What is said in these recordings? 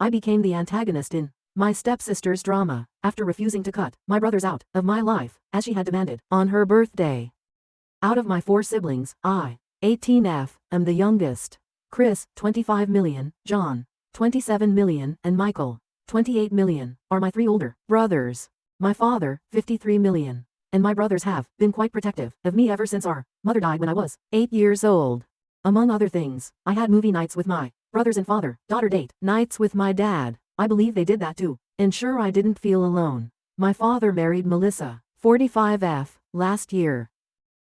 I became the antagonist in my stepsister's drama, after refusing to cut my brothers out of my life, as she had demanded, on her birthday. Out of my 4 siblings, I, 18F, am the youngest. Chris, 25 million, John, 27 million, and Michael, 28 million, are my 3 older brothers. My father, 53 million. And my brothers have been quite protective of me ever since our mother died when I was 8 years old. Among other things, I had movie nights with my brothers and father-daughter date nights with my dad. I believe they did that to ensure I didn't feel alone. My father married Melissa, 45F, last year.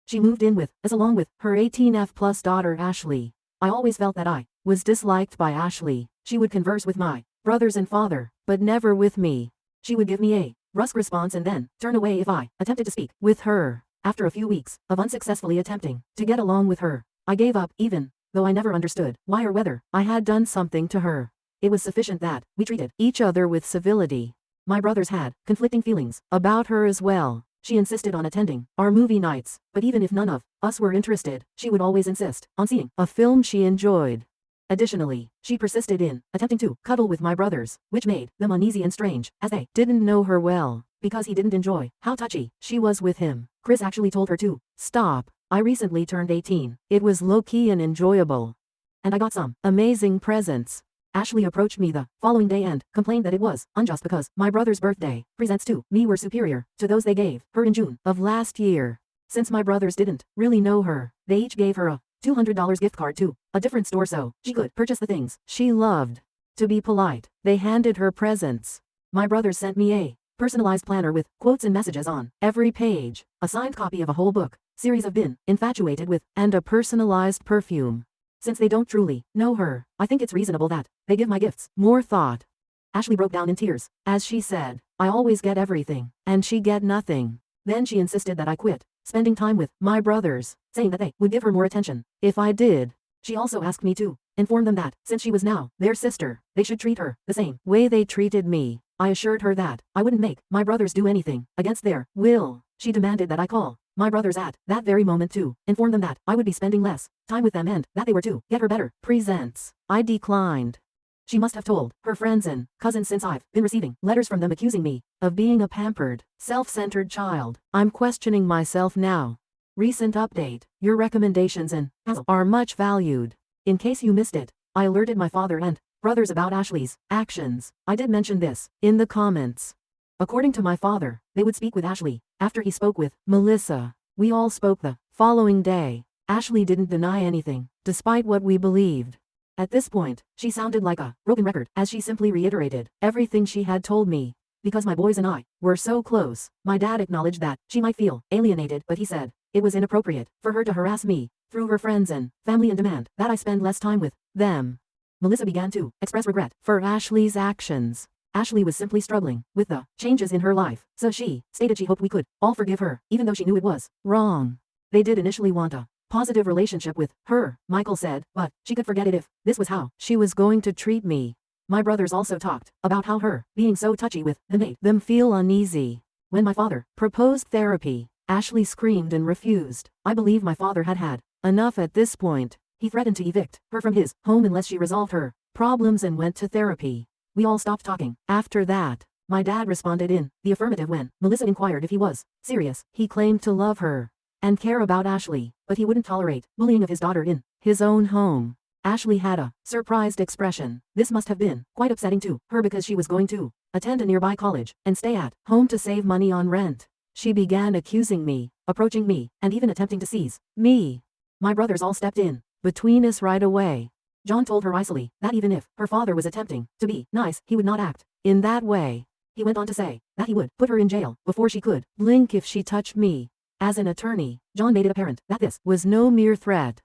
She moved in with us along with her 18F plus daughter Ashley. I always felt that I was disliked by Ashley. She would converse with my brothers and father, but never with me. She would give me a brusque response and then turn away if I attempted to speak with her. After a few weeks of unsuccessfully attempting to get along with her, I gave up, even though I never understood why or whether I had done something to her. It was sufficient that we treated each other with civility. My brothers had conflicting feelings about her as well. She insisted on attending our movie nights, but even if none of us were interested, she would always insist on seeing a film she enjoyed. Additionally, she persisted in attempting to cuddle with my brothers, which made them uneasy and strange, as they didn't know her well, because he didn't enjoy how touchy she was with him. Chris actually told her to stop. I recently turned 18. It was low-key and enjoyable. And I got some amazing presents. Ashley approached me the following day and complained that it was unjust because my brother's birthday presents to me were superior to those they gave her in June of last year. Since my brothers didn't really know her, they each gave her a $200 gift card to a different store so she could purchase the things she loved. To be polite, they handed her presents. My brothers sent me a personalized planner with quotes and messages on every page, a signed copy of a whole book series I've been infatuated with, and a personalized perfume. Since they don't truly know her, I think it's reasonable that they give my gifts more thought. Ashley broke down in tears as she said, I always get everything, and she get nothing. Then she insisted that I quit spending time with my brothers, saying that they would give her more attention if I did. She also asked me to inform them that, since she was now their sister, they should treat her the same way they treated me. I assured her that I wouldn't make my brothers do anything against their will. She demanded that I call my brothers at that very moment to inform them that I would be spending less time with them and that they were to get her better presents. I declined. She must have told her friends and cousins since I've been receiving letters from them accusing me of being a pampered, self-centered child. I'm questioning myself now. Recent update. Your recommendations and are much valued. In case you missed it, I alerted my father and brothers about Ashley's actions. I did mention this in the comments. According to my father, they would speak with Ashley after he spoke with Melissa. We all spoke the following day. Ashley didn't deny anything, despite what we believed. At this point, she sounded like a broken record as she simply reiterated everything she had told me. Because my boys and I were so close, my dad acknowledged that she might feel alienated, but he said it was inappropriate for her to harass me through her friends and family and demand that I spend less time with them. Melissa began to express regret for Ashley's actions. Ashley was simply struggling with the changes in her life, so she stated she hoped we could all forgive her, even though she knew it was wrong. They did initially want a positive relationship with her, Michael said, but she could forget it if this was how she was going to treat me. My brothers also talked about how her being so touchy with them made them feel uneasy. When my father proposed therapy, Ashley screamed and refused. I believe my father had had enough at this point. He threatened to evict her from his home unless she resolved her problems and went to therapy. We all stopped talking. After that, my dad responded in the affirmative when Melissa inquired if he was serious. He claimed to love her and care about Ashley, but he wouldn't tolerate bullying of his daughter in his own home. Ashley had a surprised expression. This must have been quite upsetting to her because she was going to attend a nearby college and stay at home to save money on rent. She began accusing me, approaching me, and even attempting to seize me. My brothers all stepped in between us right away. John told her icily that even if her father was attempting to be nice, he would not act in that way. He went on to say that he would put her in jail before she could blink if she touched me. As an attorney, John made it apparent that this was no mere threat.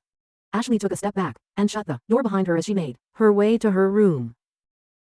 Ashley took a step back and shut the door behind her as she made her way to her room.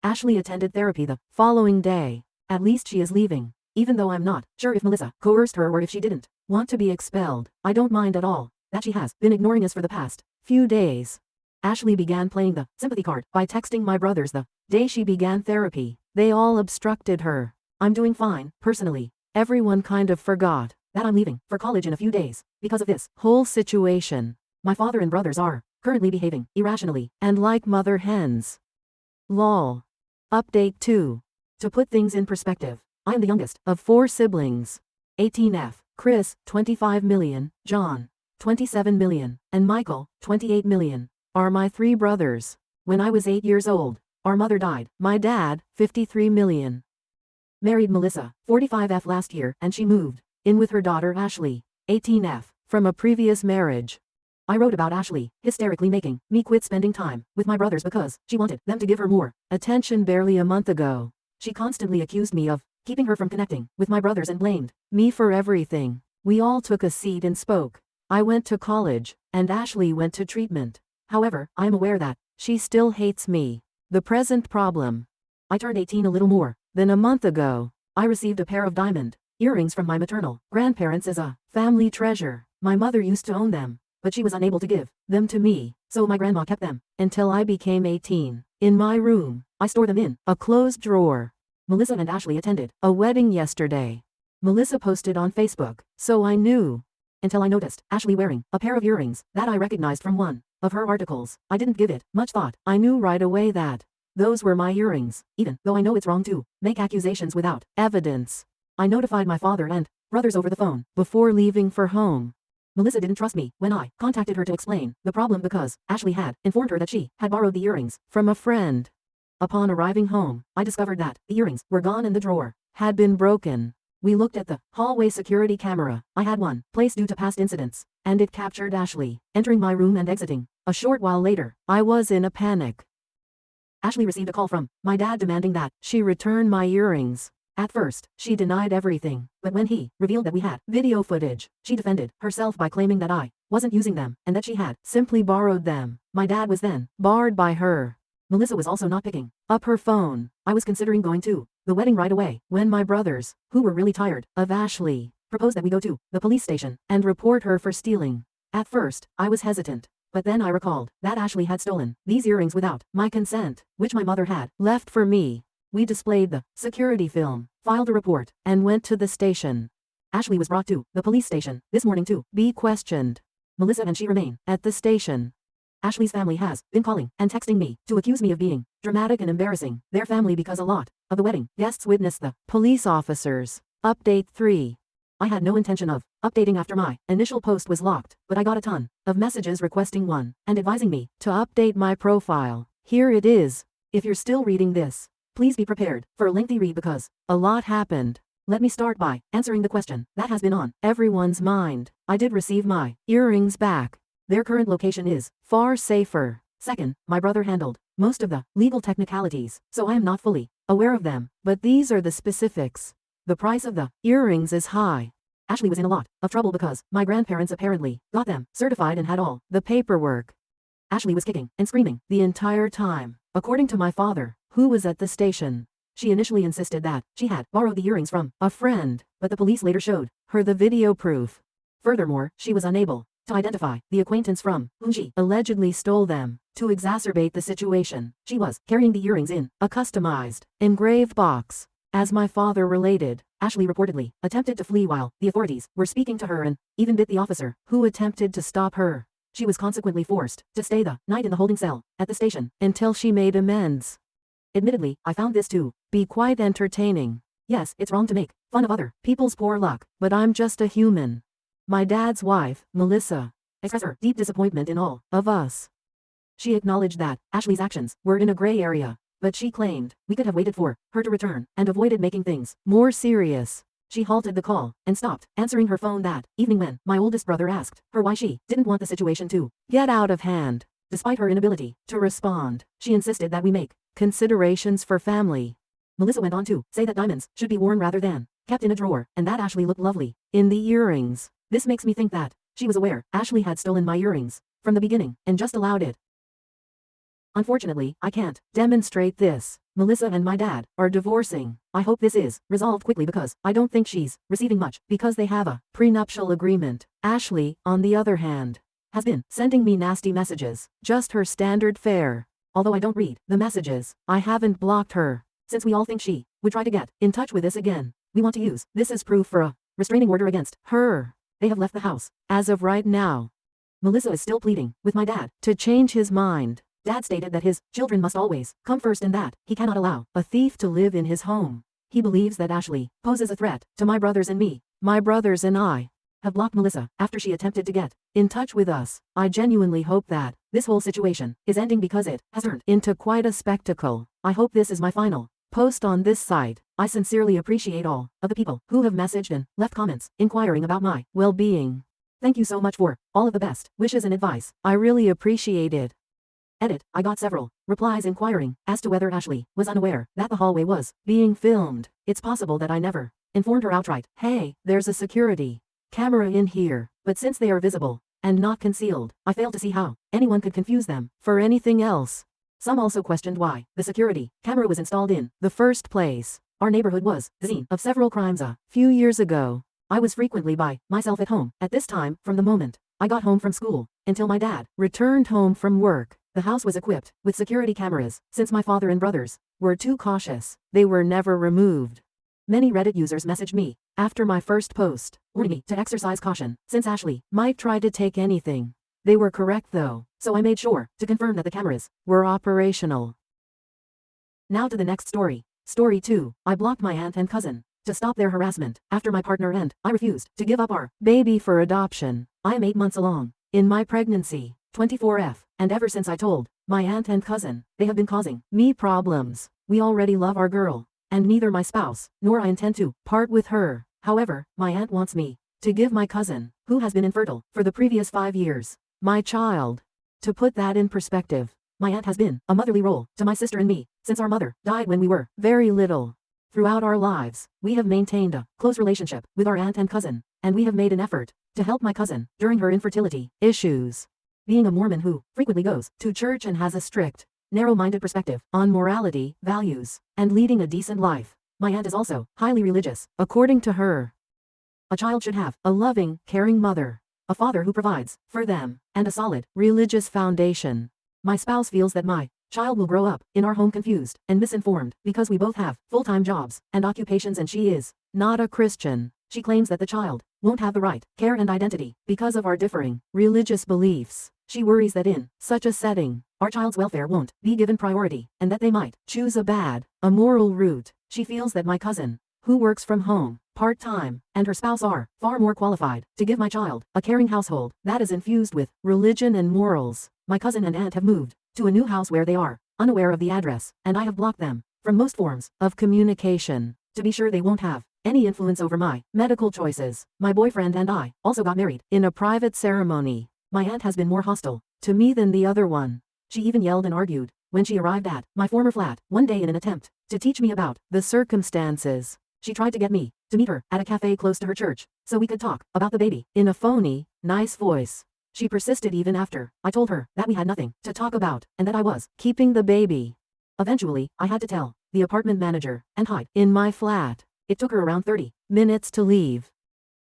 Ashley attended therapy the following day. At least she is leaving. Even though I'm not sure if Melissa coerced her or if she didn't want to be expelled, I don't mind at all that she has been ignoring us for the past few days. Ashley began playing the sympathy card by texting my brothers the day she began therapy. They all obstructed her. I'm doing fine, personally. Everyone kind of forgot that I'm leaving for college in a few days because of this whole situation. My father and brothers are currently behaving irrationally and like mother hens. Lol. Update 2. To put things in perspective, I am the youngest of 4 siblings. 18F, Chris, 25 million, John, 27 million, and Michael, 28 million, are my 3 brothers. When I was 8 years old, our mother died. My dad, 53 million. Married Melissa, 45F last year, and she moved in with her daughter Ashley, 18F, from a previous marriage. I wrote about Ashley hysterically making me quit spending time with my brothers because she wanted them to give her more attention. Barely a month ago, she constantly accused me of keeping her from connecting with my brothers and blamed me for everything. We all took a seat and spoke. I went to college, and Ashley went to treatment. However, I am aware that she still hates me. The present problem. I turned 18 a little more than a month ago. I received a pair of diamond earrings from my maternal grandparents as a family treasure. My mother used to own them, but she was unable to give them to me, so my grandma kept them until I became 18. In my room, I store them in a closed drawer. Melissa and Ashley attended a wedding yesterday. Melissa posted on Facebook, so I knew. Until I noticed Ashley wearing a pair of earrings that I recognized from one of her articles. I didn't give it much thought. I knew right away that those were my earrings, even though I know it's wrong to make accusations without evidence. I notified my father and brothers over the phone before leaving for home. Melissa didn't trust me when I contacted her to explain the problem because Ashley had informed her that she had borrowed the earrings from a friend. Upon arriving home, I discovered that the earrings were gone and the drawer had been broken. We looked at the hallway security camera. I had one placed due to past incidents, and it captured Ashley entering my room and exiting. A short while later, I was in a panic. Ashley received a call from my dad demanding that she return my earrings. At first, she denied everything, but when he revealed that we had video footage, she defended herself by claiming that I wasn't using them and that she had simply borrowed them. My dad was then barred by her. Melissa was also not picking up her phone. I was considering going to the wedding right away when my brothers, who were really tired of Ashley, proposed that we go to the police station and report her for stealing. At first, I was hesitant, but then I recalled that Ashley had stolen these earrings without my consent, which my mother had left for me. We displayed the security film, filed a report, and went to the station. Ashley was brought to the police station this morning to be questioned. Melissa and she remain at the station. Ashley's family has been calling and texting me to accuse me of being dramatic and embarrassing their family because a lot of the wedding guests witnessed the police officers. Update 3. I had no intention of updating after my initial post was locked, but I got a ton of messages requesting one and advising me to update my profile. Here it is. If you're still reading this, please be prepared for a lengthy read because a lot happened. Let me start by answering the question that has been on everyone's mind. I did receive my earrings back. Their current location is far safer. Second, my brother handled most of the legal technicalities, so I am not fully aware of them, but these are the specifics. The price of the earrings is high. Ashley was in a lot of trouble because my grandparents apparently got them certified and had all the paperwork. Ashley was kicking and screaming the entire time. According to my father, who was at the station, she initially insisted that she had borrowed the earrings from a friend, but the police later showed her the video proof. Furthermore, she was unable to identify the acquaintance from whom she allegedly stole them. To exacerbate the situation, she was carrying the earrings in a customized, engraved box. As my father related, Ashley reportedly attempted to flee while the authorities were speaking to her and even bit the officer who attempted to stop her. She was consequently forced to stay the night in the holding cell at the station until she made amends. Admittedly, I found this to be quite entertaining. Yes, it's wrong to make fun of other people's poor luck, but I'm just a human. My dad's wife, Melissa, expressed her deep disappointment in all of us. She acknowledged that Ashley's actions were in a gray area, but she claimed we could have waited for her to return and avoided making things more serious. She halted the call and stopped answering her phone that evening when my oldest brother asked her why she didn't want the situation to get out of hand. Despite her inability to respond, she insisted that we make considerations for family. Melissa went on to say that diamonds should be worn rather than kept in a drawer, and that Ashley looked lovely in the earrings. This makes me think that she was aware Ashley had stolen my earrings from the beginning and just allowed it. Unfortunately, I can't demonstrate this. Melissa and my dad are divorcing. I hope this is resolved quickly because I don't think she's receiving much because they have a prenuptial agreement. Ashley, on the other hand, has been sending me nasty messages, just her standard fare. Although I don't read the messages, I haven't blocked her. Since we all think she would try to get in touch with us again, we want to use this as proof for a restraining order against her. They have left the house as of right now. Melissa is still pleading with my dad to change his mind. Dad stated that his children must always come first and that he cannot allow a thief to live in his home. He believes that Ashley poses a threat to my brothers and me. My brothers and I have blocked Melissa after she attempted to get in touch with us. I genuinely hope that this whole situation is ending because it has turned into quite a spectacle. I hope this is my final post on this site. I sincerely appreciate all of the people who have messaged and left comments inquiring about my well-being. Thank you so much for all of the best wishes and advice. I really appreciate it. Edit. I got several replies inquiring as to whether Ashley was unaware that the hallway was being filmed. It's possible that I never informed her outright. Hey, there's a security camera in here, but since they are visible and not concealed, I fail to see how anyone could confuse them for anything else. Some also questioned why the security camera was installed in the first place. Our neighborhood was the scene of several crimes a few years ago. I was frequently by myself at home at this time from the moment I got home from school until my dad returned home from work. The house was equipped with security cameras. Since my father and brothers were too cautious, they were never removed. Many Reddit users messaged me after my first post, warning me to exercise caution, since Ashley might try to take anything. They were correct though, so I made sure to confirm that the cameras were operational. Now to the next story. Story 2. I blocked my aunt and cousin to stop their harassment after my partner and I refused to give up our baby for adoption. I am 8 months along in my pregnancy. 24F, and ever since I told my aunt and cousin, they have been causing me problems. We already love our girl, and neither my spouse nor I intend to part with her. However, my aunt wants me to give my cousin, who has been infertile for the previous 5 years, my child. To put that in perspective, my aunt has been a motherly role to my sister and me since our mother died when we were very little. Throughout our lives, we have maintained a close relationship with our aunt and cousin, and we have made an effort to help my cousin during her infertility issues. Being a Mormon who frequently goes to church and has a strict, narrow-minded perspective on morality, values, and leading a decent life, my aunt is also highly religious. According to her, a child should have a loving, caring mother, a father who provides for them, and a solid religious foundation. My spouse feels that my child will grow up in our home confused and misinformed because we both have full-time jobs and occupations and she is not a Christian. She claims that the child won't have the right care and identity because of our differing religious beliefs. She worries that in such a setting, our child's welfare won't be given priority, and that they might choose a bad, immoral route. She feels that my cousin, who works from home, part-time, and her spouse are far more qualified to give my child a caring household that is infused with religion and morals. My cousin and aunt have moved to a new house where they are unaware of the address, and I have blocked them from most forms of communication to be sure they won't have any influence over my medical choices. My boyfriend and I also got married in a private ceremony. My aunt has been more hostile to me than the other one. She even yelled and argued when she arrived at my former flat one day in an attempt to teach me about the circumstances. She tried to get me to meet her at a cafe close to her church so we could talk about the baby in a phony, nice voice. She persisted even after I told her that we had nothing to talk about and that I was keeping the baby. Eventually, I had to tell the apartment manager and hide in my flat. It took her around 30 minutes to leave.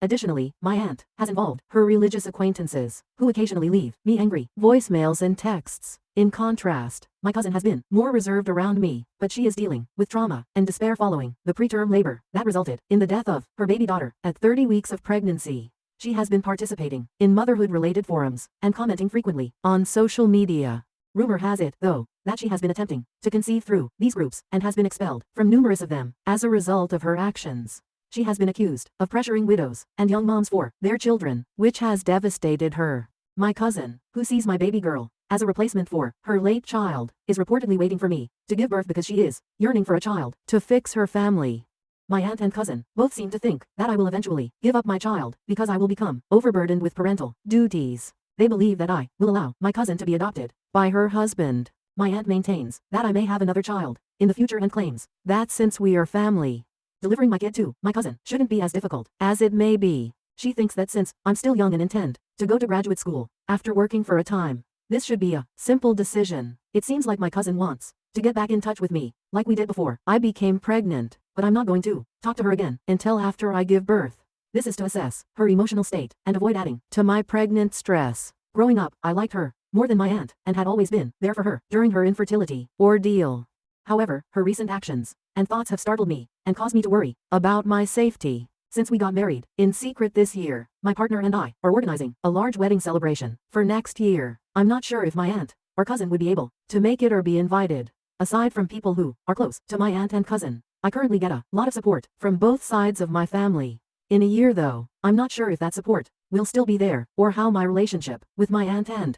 Additionally, my aunt has involved her religious acquaintances, who occasionally leave me angry voicemails and texts. In contrast, my cousin has been more reserved around me, but she is dealing with trauma and despair following the preterm labor that resulted in the death of her baby daughter at 30 weeks of pregnancy. She has been participating in motherhood-related forums and commenting frequently on social media. Rumor has it, though, that she has been attempting to conceive through these groups and has been expelled from numerous of them as a result of her actions. She has been accused of pressuring widows and young moms for their children, which has devastated her. My cousin, who sees my baby girl as a replacement for her late child, is reportedly waiting for me to give birth because she is yearning for a child to fix her family. My aunt and cousin both seem to think that I will eventually give up my child because I will become overburdened with parental duties. They believe that I will allow my cousin to be adopted by her husband. My aunt maintains that I may have another child in the future and claims that since we are family, delivering my kid to my cousin shouldn't be as difficult as it may be. She thinks that since I'm still young and intend to go to graduate school after working for a time, this should be a simple decision. It seems like my cousin wants to get back in touch with me, like we did before I became pregnant, but I'm not going to talk to her again until after I give birth. This is to assess her emotional state and avoid adding to my pregnant stress. Growing up, I liked her more than my aunt and had always been there for her during her infertility ordeal. However, her recent actions and thoughts have startled me and caused me to worry about my safety. Since we got married in secret this year, my partner and I are organizing a large wedding celebration for next year. I'm not sure if my aunt our cousin would be able to make it or be invited. Aside from people who are close to my aunt and cousin, I currently get a lot of support from both sides of my family. In a year though, I'm not sure if that support will still be there, or how my relationship with my aunt and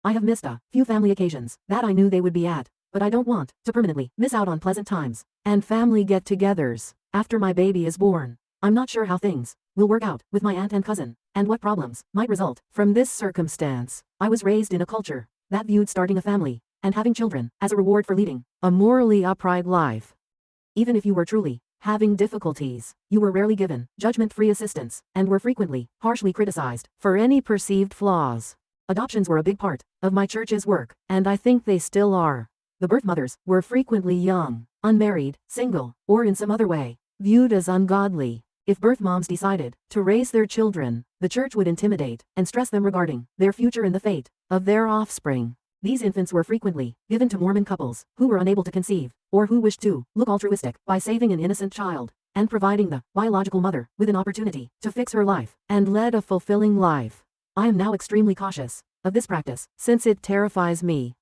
I have missed a few family occasions that I knew they would be at, but I don't want to permanently miss out on pleasant times and family get-togethers after my baby is born. I'm not sure how things will work out with my aunt and cousin, and what problems might result from this circumstance. I was raised in a culture that viewed starting a family and having children as a reward for leading a morally upright life. Even if you were truly having difficulties, you were rarely given judgment-free assistance and were frequently harshly criticized for any perceived flaws. Adoptions were a big part of my church's work, and I think they still are. The birth mothers were frequently young, unmarried, single, or in some other way viewed as ungodly. If birth moms decided to raise their children, the church would intimidate and stress them regarding their future and the fate of their offspring. These infants were frequently given to Mormon couples who were unable to conceive, or who wished to look altruistic by saving an innocent child and providing the biological mother with an opportunity to fix her life and lead a fulfilling life. I am now extremely cautious of this practice since it terrifies me.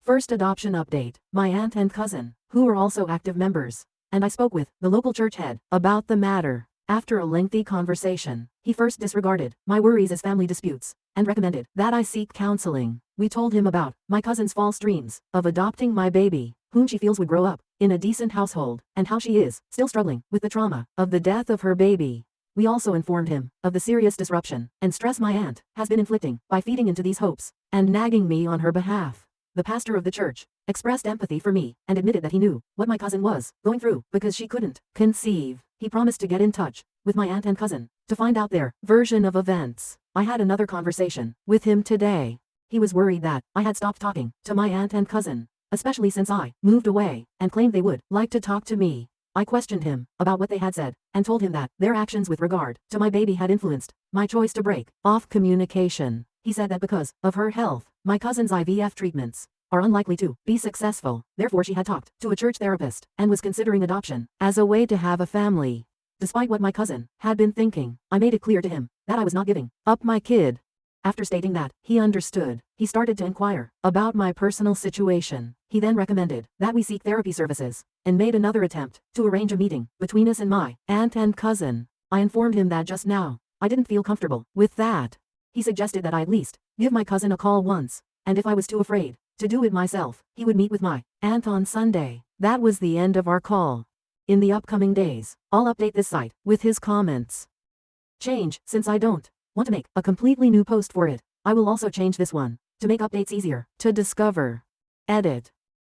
First adoption update. My aunt and cousin, who are also active members, and I spoke with the local church head about the matter. After a lengthy conversation, he first disregarded my worries as family disputes and recommended that I seek counseling. We told him about my cousin's false dreams of adopting my baby, whom she feels would grow up in a decent household, and how she is still struggling with the trauma of the death of her baby. We also informed him of the serious disruption and stress my aunt has been inflicting by feeding into these hopes and nagging me on her behalf. The pastor of the church expressed empathy for me and admitted that he knew what my cousin was going through because she couldn't conceive. He promised to get in touch with my aunt and cousin to find out their version of events. I had another conversation with him today. He was worried that I had stopped talking to my aunt and cousin, especially since I moved away, and claimed they would like to talk to me. I questioned him about what they had said and told him that their actions with regard to my baby had influenced my choice to break off communication. He said that because of her health, my cousin's IVF treatments are unlikely to be successful. Therefore, she had talked to a church therapist and was considering adoption as a way to have a family. Despite what my cousin had been thinking, I made it clear to him that I was not giving up my kid. After stating that he understood, he started to inquire about my personal situation. He then recommended that we seek therapy services and made another attempt to arrange a meeting between us and my aunt and cousin. I informed him that just now I didn't feel comfortable with that. He suggested that I at least give my cousin a call once, and if I was too afraid to do it myself, he would meet with my aunt on Sunday. That was the end of our call. In the upcoming days, I'll update this site with his comments. Change, since I don't want to make a completely new post for it. I will also change this one to make updates easier to discover. Edit.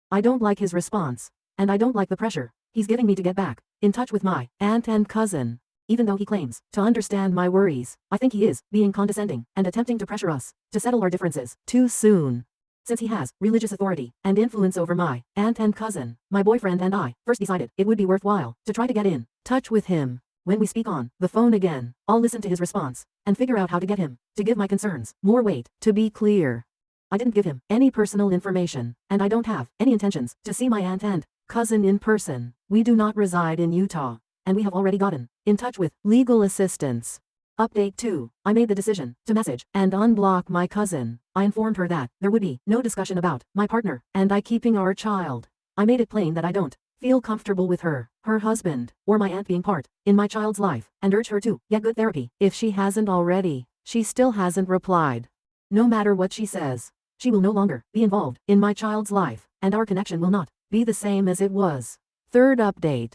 I don't like his response, and I don't like the pressure he's giving me to get back in touch with my aunt and cousin. Even though he claims to understand my worries, I think he is being condescending and attempting to pressure us to settle our differences too soon. Since he has religious authority and influence over my aunt and cousin, my boyfriend and I first decided it would be worthwhile to try to get in touch with him. When we speak on the phone again, I'll listen to his response and figure out how to get him to give my concerns more weight. To be clear, I didn't give him any personal information, and I don't have any intentions to see my aunt and cousin in person. We do not reside in Utah, and we have already gotten in touch with legal assistance. Update 2. I made the decision to message and unblock my cousin. I informed her that there would be no discussion about my partner and I keeping our child. I made it plain that I don't feel comfortable with her, her husband, or my aunt being part in my child's life, and urged her to get good therapy if she hasn't already. She still hasn't replied. No matter what she says, she will no longer be involved in my child's life, and our connection will not be the same as it was. Third update.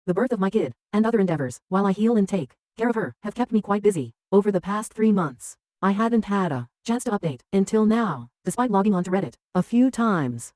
The birth of my kid and other endeavors while I heal and take care of her have kept me quite busy over the past 3 months. I hadn't had a chance to update until now, despite logging onto Reddit a few times.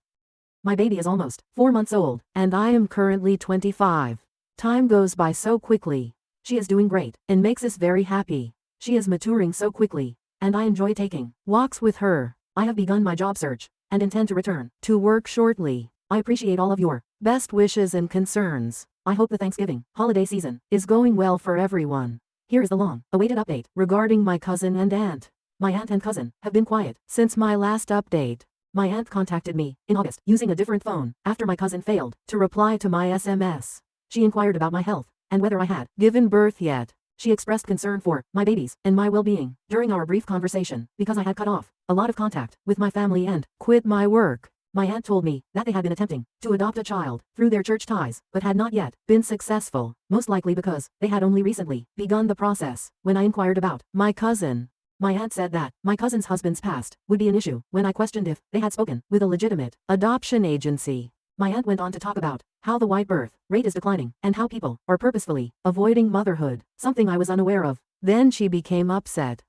My baby is almost 4 months old, and I am currently 25. Time goes by so quickly. She is doing great and makes us very happy. She is maturing so quickly, and I enjoy taking walks with her. I have begun my job search and intend to return to work shortly. I appreciate all of your best wishes and concerns. I hope the Thanksgiving holiday season is going well for everyone. Here is the long-awaited update regarding my cousin and aunt. My aunt and cousin have been quiet since my last update. My aunt contacted me in August using a different phone after my cousin failed to reply to my SMS. She inquired about my health and whether I had given birth yet. She expressed concern for my babies and my well-being during our brief conversation because I had cut off a lot of contact with my family and quit my work. My aunt told me that they had been attempting to adopt a child through their church ties, but had not yet been successful, most likely because they had only recently begun the process. When I inquired about my cousin, my aunt said that my cousin's husband's past would be an issue when I questioned if they had spoken with a legitimate adoption agency. My aunt went on to talk about how the white birth rate is declining and how people are purposefully avoiding motherhood, something I was unaware of. Then she became upset,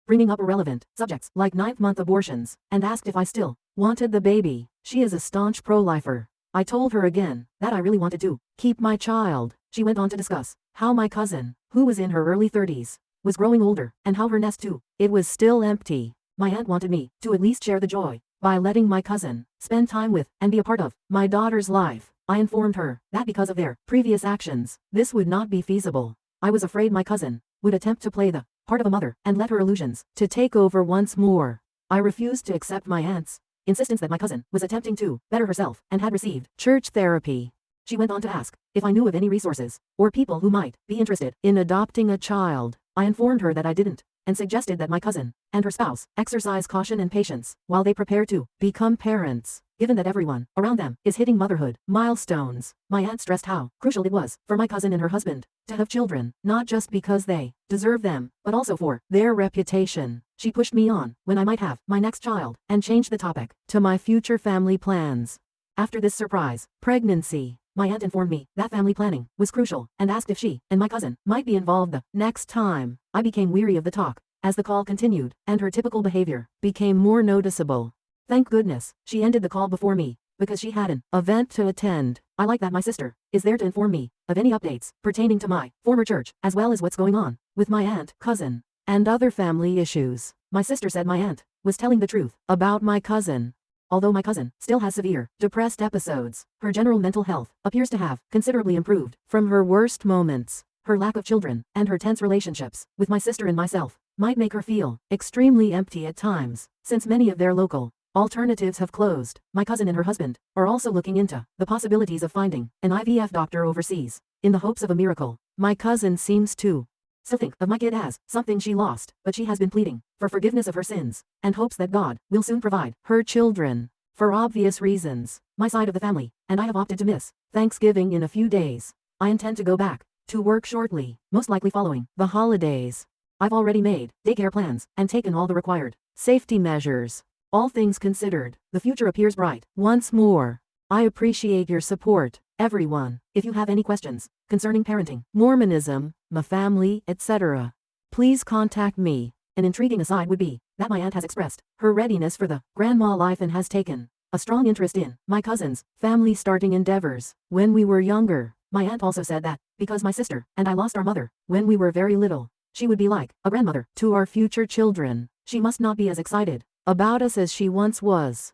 bringing up irrelevant subjects like ninth-month abortions, and asked if I still wanted the baby. She is a staunch pro-lifer. I told her again that I really wanted to keep my child. She went on to discuss how my cousin, who was in her early 30s, was growing older, and how her nest too, it was still empty. My aunt wanted me to at least share the joy by letting my cousin spend time with and be a part of my daughter's life. I informed her that because of their previous actions, this would not be feasible. I was afraid my cousin would attempt to play the part of a mother and let her illusions to take over once more. I refused to accept my aunt's insistence that my cousin was attempting to better herself and had received church therapy. She went on to ask if I knew of any resources or people who might be interested in adopting a child. I informed her that I didn't, and suggested that my cousin and her spouse exercise caution and patience while they prepare to become parents, given that everyone around them is hitting motherhood milestones. My aunt stressed how crucial it was for my cousin and her husband to have children, not just because they deserve them, but also for their reputation. She pushed me on when I might have my next child and changed the topic to my future family plans. After this surprise pregnancy, my aunt informed me that family planning was crucial and asked if she and my cousin might be involved the next time. I became weary of the talk as the call continued, and her typical behavior became more noticeable. Thank goodness she ended the call before me, because she had an event to attend. I like that my sister is there to inform me of any updates pertaining to my former church, as well as what's going on with my aunt, cousin, and other family issues. My sister said my aunt was telling the truth about my cousin. Although my cousin still has severe depressed episodes, her general mental health appears to have considerably improved from her worst moments. Her lack of children and her tense relationships with my sister and myself might make her feel extremely empty at times, since many of their local alternatives have closed. My cousin and her husband are also looking into the possibilities of finding an IVF doctor overseas, in the hopes of a miracle. My cousin seems to still think of my kid as something she lost, but she has been pleading for forgiveness of her sins, and hopes that God will soon provide her children. For obvious reasons, my side of the family and I have opted to miss Thanksgiving in a few days. I intend to go back to work shortly, most likely following the holidays. I've already made daycare plans and taken all the required safety measures. All things considered, the future appears bright. Once more, I appreciate your support, everyone. If you have any questions concerning parenting, Mormonism, my family, etc., please contact me. An intriguing aside would be that my aunt has expressed her readiness for the grandma life and has taken a strong interest in my cousin's family starting endeavors. When we were younger, my aunt also said that because my sister and I lost our mother when we were very little, she would be like a grandmother to our future children. She must not be as excited about us as she once was.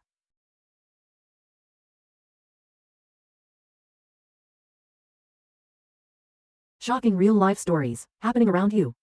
Shocking real-life stories happening around you.